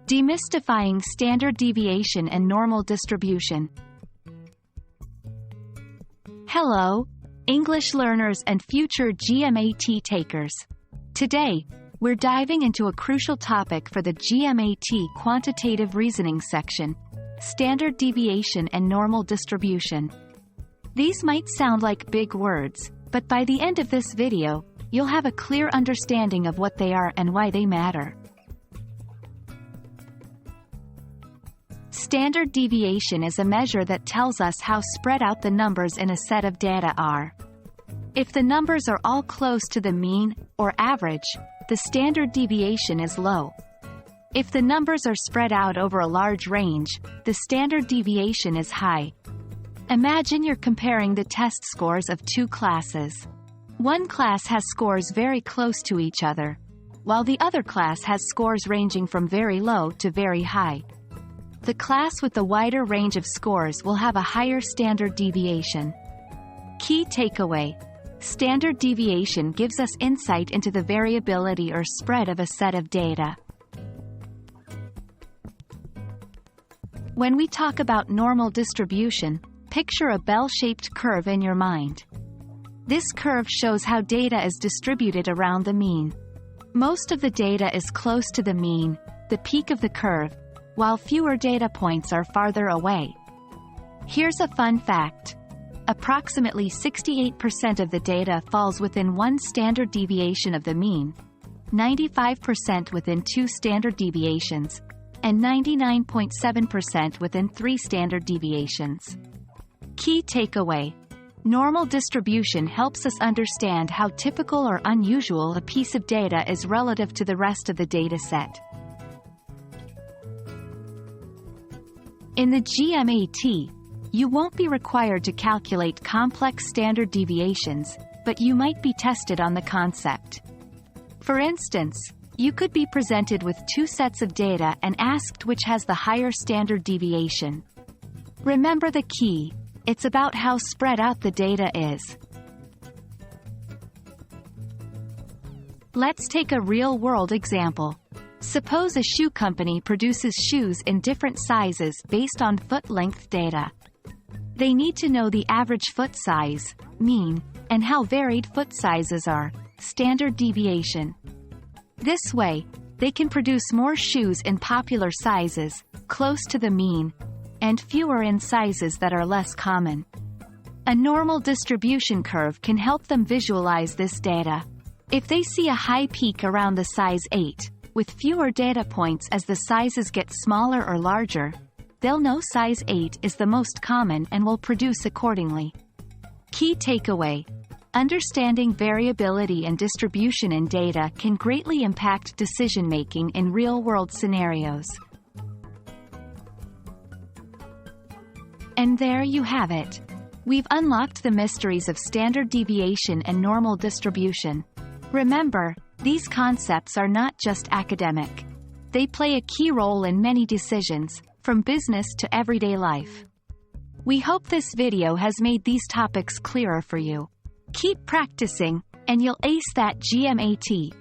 Demystifying standard deviation and normal distribution. Hello, English learners and future GMAT takers. Today, we're diving into a crucial topic for the GMAT Quantitative Reasoning section: standard deviation and normal distribution. These might sound like big words, but by the end of this video, you'll have a clear understanding of what they are and why they matter. Standard deviation is a measure that tells us how spread out the numbers in a set of data are. If the numbers are all close to the mean, or average, the standard deviation is low. If the numbers are spread out over a large range, the standard deviation is high. Imagine you're comparing the test scores of two classes. One class has scores very close to each other, while the other class has scores ranging from very low to very high. The class with the wider range of scores will have a higher standard deviation. Key takeaway: standard deviation gives us insight into the variability or spread of a set of data. When we talk about normal distribution, picture a bell-shaped curve in your mind. This curve shows how data is distributed around the mean. Most of the data is close to the mean, the peak of the curve, while fewer data points are farther away. Here's a fun fact: approximately 68% of the data falls within one standard deviation of the mean, 95% within two standard deviations, and 99.7% within three standard deviations. Key takeaway: normal distribution helps us understand how typical or unusual a piece of data is relative to the rest of the data set. In the GMAT, you won't be required to calculate complex standard deviations, but you might be tested on the concept. For instance, you could be presented with two sets of data and asked which has the higher standard deviation. Remember the key: it's about how spread out the data is. Let's take a real-world example. Suppose a shoe company produces shoes in different sizes based on foot length data. They need to know the average foot size, mean, and how varied foot sizes are, standard deviation. This way, they can produce more shoes in popular sizes, close to the mean, and fewer in sizes that are less common. A normal distribution curve can help them visualize this data. If they see a high peak around the size 8, with fewer data points as the sizes get smaller or larger, they'll know size 8 is the most common and will produce accordingly. Key takeaway: understanding variability and distribution in data can greatly impact decision-making in real-world scenarios. And there you have it. We've unlocked the mysteries of standard deviation and normal distribution. Remember, these concepts are not just academic. They play a key role in many decisions, from business to everyday life. We hope this video has made these topics clearer for you. Keep practicing, and you'll ace that GMAT.